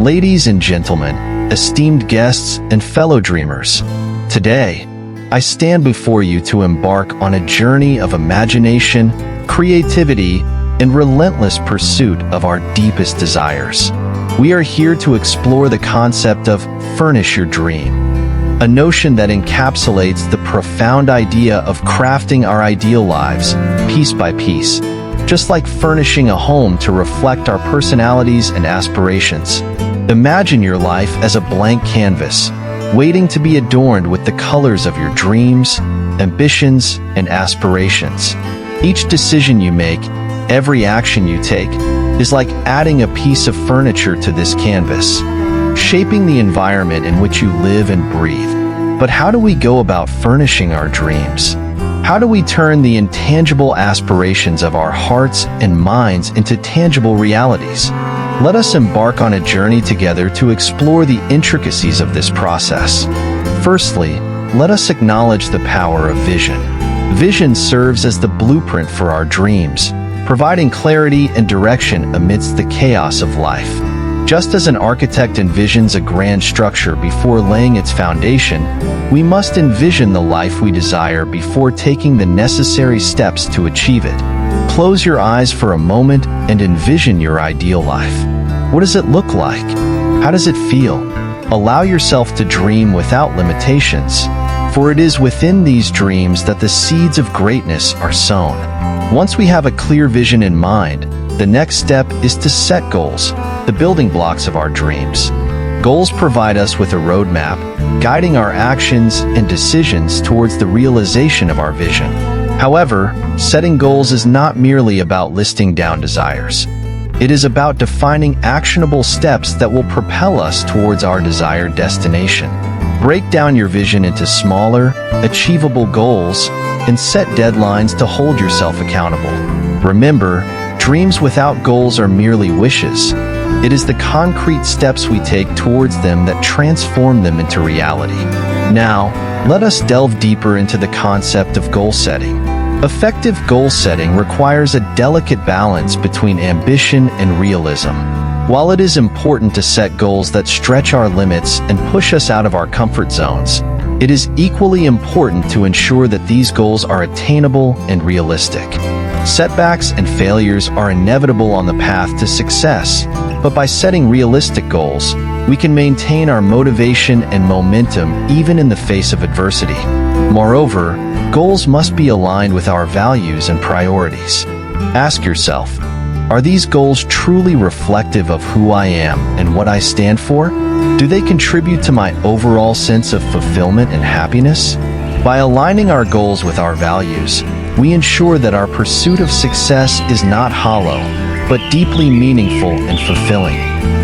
Ladies and gentlemen, esteemed guests and fellow dreamers, today, I stand before you to embark on a journey of imagination, creativity, and relentless pursuit of our deepest desires. We are here to explore the concept of furnish your dream, a notion that encapsulates the profound idea of crafting our ideal lives, piece by piece, just like furnishing a home to reflect our personalities and aspirations. Imagine your life as a blank canvas, waiting to be adorned with the colors of your dreams, ambitions, and aspirations. Each decision you make, every action you take, is like adding a piece of furniture to this canvas, shaping the environment in which you live and breathe. But how do we go about furnishing our dreams? How do we turn the intangible aspirations of our hearts and minds into tangible realities? Let us embark on a journey together to explore the intricacies of this process. Firstly, let us acknowledge the power of vision. Vision serves as the blueprint for our dreams, providing clarity and direction amidst the chaos of life. Just as an architect envisions a grand structure before laying its foundation, we must envision the life we desire before taking the necessary steps to achieve it. Close your eyes for a moment and envision your ideal life. What does it look like? How does it feel? Allow yourself to dream without limitations, for it is within these dreams that the seeds of greatness are sown. Once we have a clear vision in mind, the next step is to set goals, the building blocks of our dreams. Goals provide us with a roadmap, guiding our actions and decisions towards the realization of our vision. However, setting goals is not merely about listing down desires. It is about defining actionable steps that will propel us towards our desired destination. Break down your vision into smaller, achievable goals and set deadlines to hold yourself accountable. Remember, dreams without goals are merely wishes. It is the concrete steps we take towards them that transform them into reality. Now, let us delve deeper into the concept of goal setting. Effective goal setting requires a delicate balance between ambition and realism. While it is important to set goals that stretch our limits and push us out of our comfort zones, it is equally important to ensure that these goals are attainable and realistic. Setbacks and failures are inevitable on the path to success, but by setting realistic goals, we can maintain our motivation and momentum even in the face of adversity. Moreover, goals must be aligned with our values and priorities. Ask yourself, are these goals truly reflective of who I am and what I stand for? Do they contribute to my overall sense of fulfillment and happiness? By aligning our goals with our values, we ensure that our pursuit of success is not hollow, but deeply meaningful and fulfilling.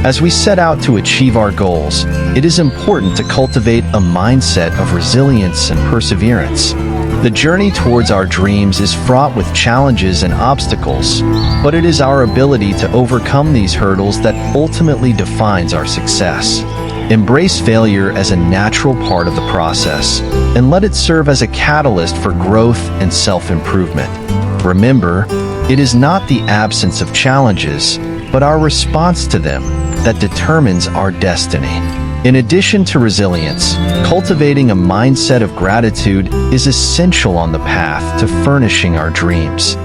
As we set out to achieve our goals, it is important to cultivate a mindset of resilience and perseverance. The journey towards our dreams is fraught with challenges and obstacles, but it is our ability to overcome these hurdles that ultimately defines our success. Embrace failure as a natural part of the process, and let it serve as a catalyst for growth and self-improvement. Remember, it is not the absence of challenges, but our response to them that determines our destiny. In addition to resilience, cultivating a mindset of gratitude is essential on the path to furnishing our dreams.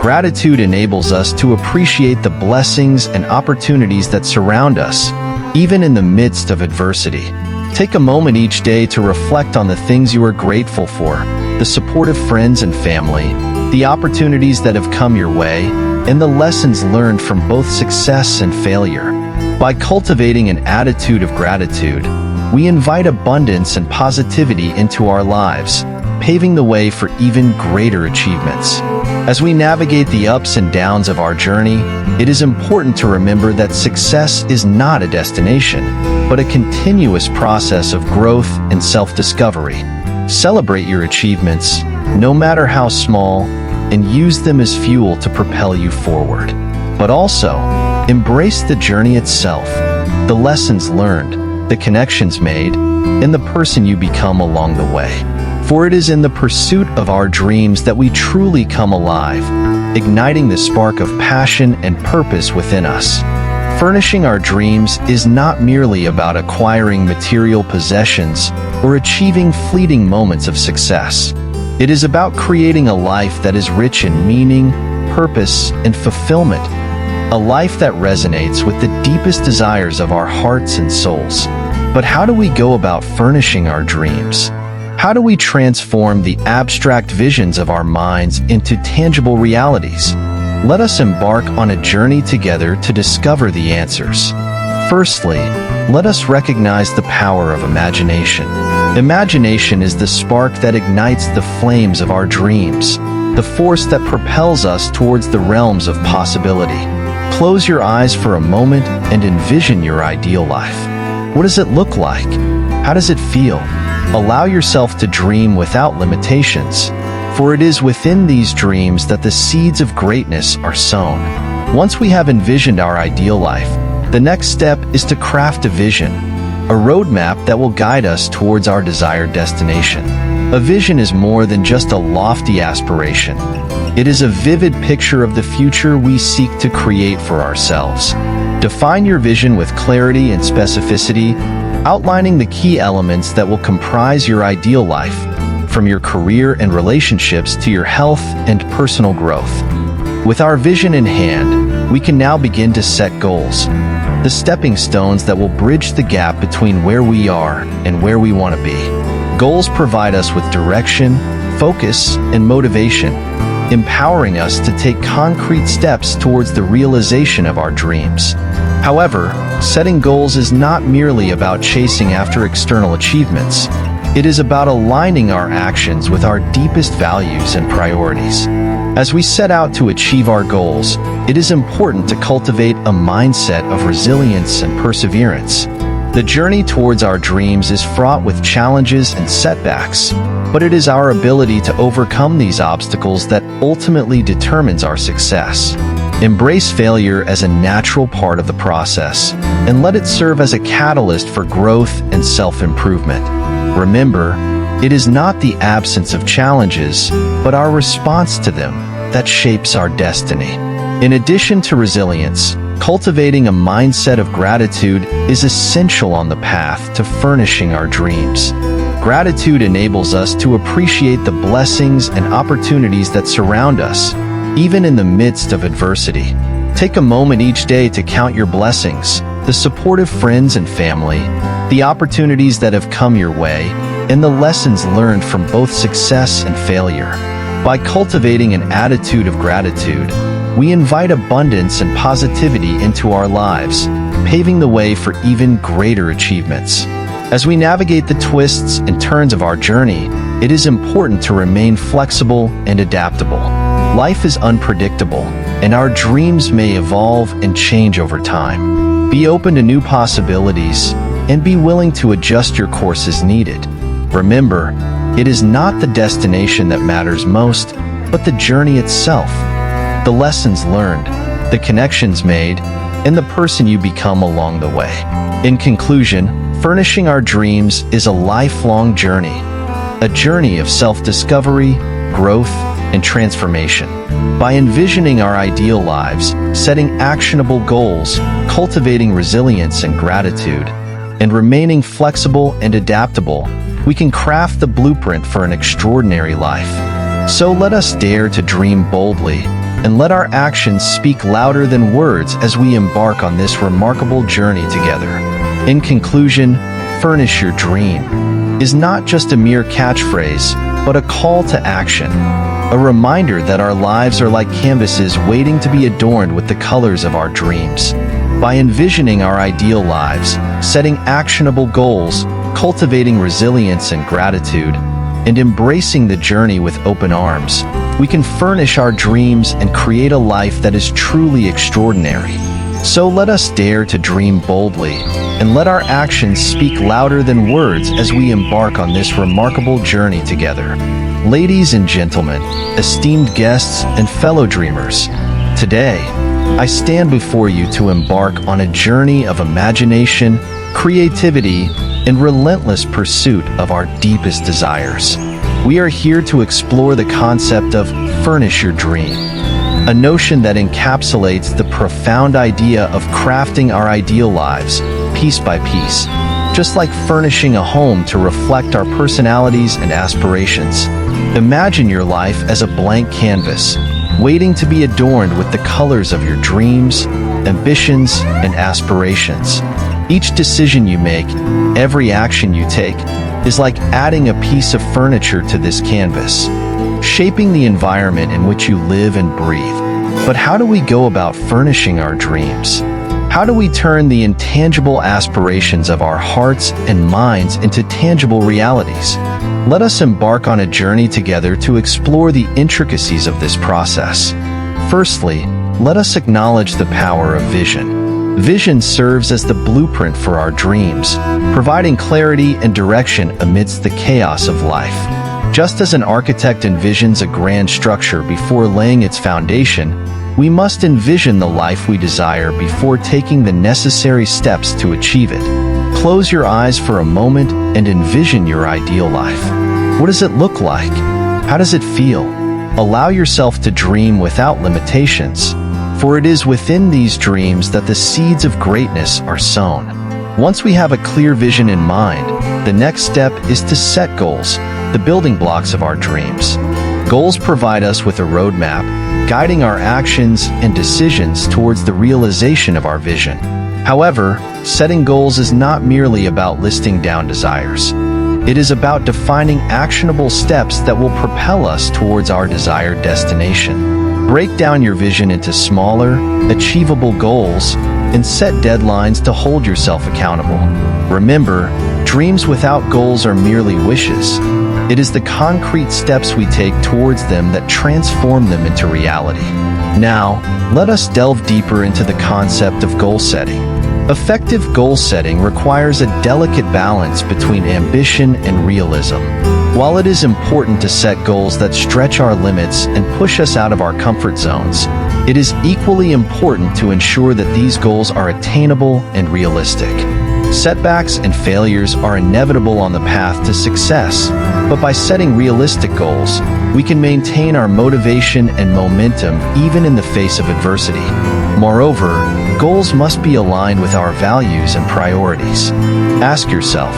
Gratitude enables us to appreciate the blessings and opportunities that surround us, even in the midst of adversity. Take a moment each day to reflect on the things you are grateful for, the supportive friends and family, the opportunities that have come your way, and the lessons learned from both success and failure. By cultivating an attitude of gratitude, we invite abundance and positivity into our lives, paving the way for even greater achievements. As we navigate the ups and downs of our journey, it is important to remember that success is not a destination, but a continuous process of growth and self-discovery. Celebrate your achievements, no matter how small, and use them as fuel to propel you forward. But also, embrace the journey itself, the lessons learned, the connections made, and the person you become along the way. For it is in the pursuit of our dreams that we truly come alive, igniting the spark of passion and purpose within us. Furnishing our dreams is not merely about acquiring material possessions or achieving fleeting moments of success. It is about creating a life that is rich in meaning, purpose, and fulfillment. A life that resonates with the deepest desires of our hearts and souls. But how do we go about furnishing our dreams? How do we transform the abstract visions of our minds into tangible realities? Let us embark on a journey together to discover the answers. Firstly, let us recognize the power of imagination. Imagination is the spark that ignites the flames of our dreams, the force that propels us towards the realms of possibility. Close your eyes for a moment and envision your ideal life. What does it look like? How does it feel? Allow yourself to dream without limitations, for it is within these dreams that the seeds of greatness are sown. Once we have envisioned our ideal life, the next step is to craft a vision, a roadmap that will guide us towards our desired destination. A vision is more than just a lofty aspiration. It is a vivid picture of the future we seek to create for ourselves. Define your vision with clarity and specificity, outlining the key elements that will comprise your ideal life, from your career and relationships to your health and personal growth. With our vision in hand, we can now begin to set goals, the stepping stones that will bridge the gap between where we are and where we want to be. Goals provide us with direction, focus, and motivation, empowering us to take concrete steps towards the realization of our dreams. However, setting goals is not merely about chasing after external achievements. It is about aligning our actions with our deepest values and priorities. As we set out to achieve our goals, it is important to cultivate a mindset of resilience and perseverance. The journey towards our dreams is fraught with challenges and setbacks, but it is our ability to overcome these obstacles that ultimately determines our success. Embrace failure as a natural part of the process, and let it serve as a catalyst for growth and self-improvement. Remember, it is not the absence of challenges, but our response to them that shapes our destiny. In addition to resilience, cultivating a mindset of gratitude is essential on the path to furnishing our dreams. Gratitude enables us to appreciate the blessings and opportunities that surround us, even in the midst of adversity. Take a moment each day to count your blessings, the supportive friends and family, the opportunities that have come your way, and the lessons learned from both success and failure. By cultivating an attitude of gratitude, we invite abundance and positivity into our lives, paving the way for even greater achievements. As we navigate the twists and turns of our journey, it is important to remain flexible and adaptable. Life is unpredictable, and our dreams may evolve and change over time. Be open to new possibilities, and be willing to adjust your course as needed. Remember, it is not the destination that matters most, but the journey itself. The lessons learned, the connections made, and the person you become along the way. In conclusion, furnishing our dreams is a lifelong journey, a journey of self-discovery, growth, and transformation. By envisioning our ideal lives, setting actionable goals, cultivating resilience and gratitude, and remaining flexible and adaptable, we can craft the blueprint for an extraordinary life. So let us dare to dream boldly, and let our actions speak louder than words as we embark on this remarkable journey together. In conclusion, furnish your dream is not just a mere catchphrase, but a call to action, a reminder that our lives are like canvases waiting to be adorned with the colors of our dreams. By envisioning our ideal lives, setting actionable goals, cultivating resilience and gratitude, and embracing the journey with open arms, we can furnish our dreams and create a life that is truly extraordinary. So let us dare to dream boldly, and let our actions speak louder than words as we embark on this remarkable journey together. Ladies and gentlemen, esteemed guests and fellow dreamers, today, I stand before you to embark on a journey of imagination, creativity, and relentless pursuit of our deepest desires. We are here to explore the concept of furnish your dream, a notion that encapsulates the profound idea of crafting our ideal lives, piece by piece, just like furnishing a home to reflect our personalities and aspirations. Imagine your life as a blank canvas, waiting to be adorned with the colors of your dreams, ambitions, and aspirations. Each decision you make, every action you take, is like adding a piece of furniture to this canvas, shaping the environment in which you live and breathe. But how do we go about furnishing our dreams? How do we turn the intangible aspirations of our hearts and minds into tangible realities? Let us embark on a journey together to explore the intricacies of this process. Firstly, let us acknowledge the power of vision. Vision serves as the blueprint for our dreams, providing clarity and direction amidst the chaos of life. Just as an architect envisions a grand structure before laying its foundation, we must envision the life we desire before taking the necessary steps to achieve it. Close your eyes for a moment and envision your ideal life. What does it look like? How does it feel? Allow yourself to dream without limitations, for it is within these dreams that the seeds of greatness are sown. Once we have a clear vision in mind, the next step is to set goals, the building blocks of our dreams. Goals provide us with a roadmap, guiding our actions and decisions towards the realization of our vision. However, setting goals is not merely about listing down desires. It is about defining actionable steps that will propel us towards our desired destination. Break down your vision into smaller, achievable goals and set deadlines to hold yourself accountable. Remember, dreams without goals are merely wishes. It is the concrete steps we take towards them that transform them into reality. Now, let us delve deeper into the concept of goal setting. Effective goal setting requires a delicate balance between ambition and realism. While it is important to set goals that stretch our limits and push us out of our comfort zones, it is equally important to ensure that these goals are attainable and realistic. Setbacks and failures are inevitable on the path to success, but by setting realistic goals, we can maintain our motivation and momentum even in the face of adversity. Moreover, goals must be aligned with our values and priorities. Ask yourself,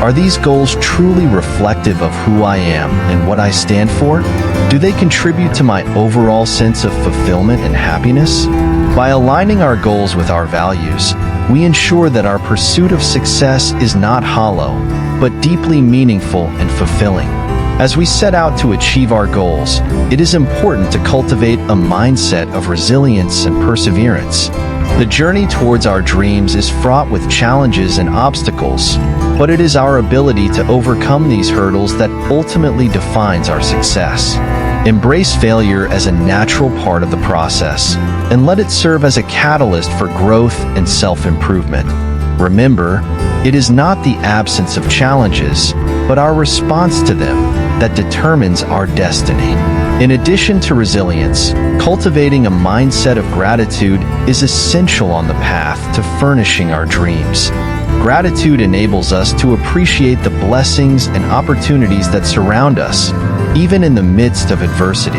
are these goals truly reflective of who I am and what I stand for? Do they contribute to my overall sense of fulfillment and happiness? By aligning our goals with our values, we ensure that our pursuit of success is not hollow, but deeply meaningful and fulfilling. As we set out to achieve our goals, it is important to cultivate a mindset of resilience and perseverance. The journey towards our dreams is fraught with challenges and obstacles, but it is our ability to overcome these hurdles that ultimately defines our success. Embrace failure as a natural part of the process, and let it serve as a catalyst for growth and self-improvement. Remember, it is not the absence of challenges, but our response to them that determines our destiny. In addition to resilience, cultivating a mindset of gratitude is essential on the path to furnishing our dreams. Gratitude enables us to appreciate the blessings and opportunities that surround us, even in the midst of adversity.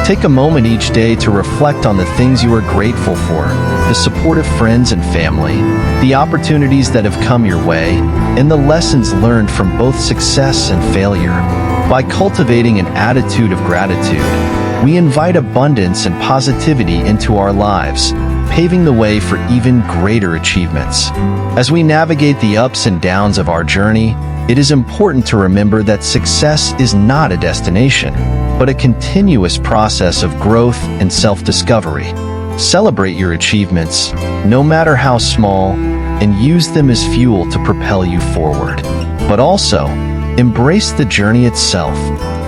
Take a moment each day to reflect on the things you are grateful for, the support of friends and family, the opportunities that have come your way, and the lessons learned from both success and failure. By cultivating an attitude of gratitude, we invite abundance and positivity into our lives, paving the way for even greater achievements. As we navigate the ups and downs of our journey, it is important to remember that success is not a destination, but a continuous process of growth and self-discovery. Celebrate your achievements, no matter how small, and use them as fuel to propel you forward. But also, embrace the journey itself,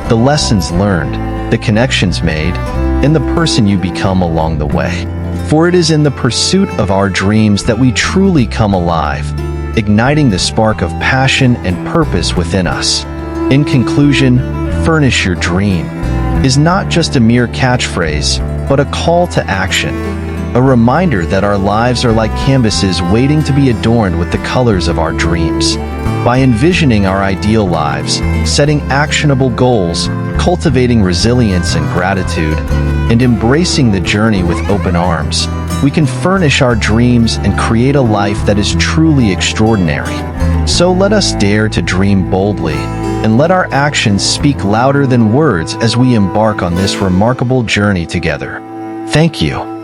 the lessons learned, the connections made, and the person you become along the way. For it is in the pursuit of our dreams that we truly come alive, igniting the spark of passion and purpose within us. In conclusion, furnish your dream is not just a mere catchphrase, but a call to action, a reminder that our lives are like canvases waiting to be adorned with the colors of our dreams. By envisioning our ideal lives, setting actionable goals, cultivating resilience and gratitude, and embracing the journey with open arms, we can furnish our dreams and create a life that is truly extraordinary. So let us dare to dream boldly, and let our actions speak louder than words as we embark on this remarkable journey together. Thank you.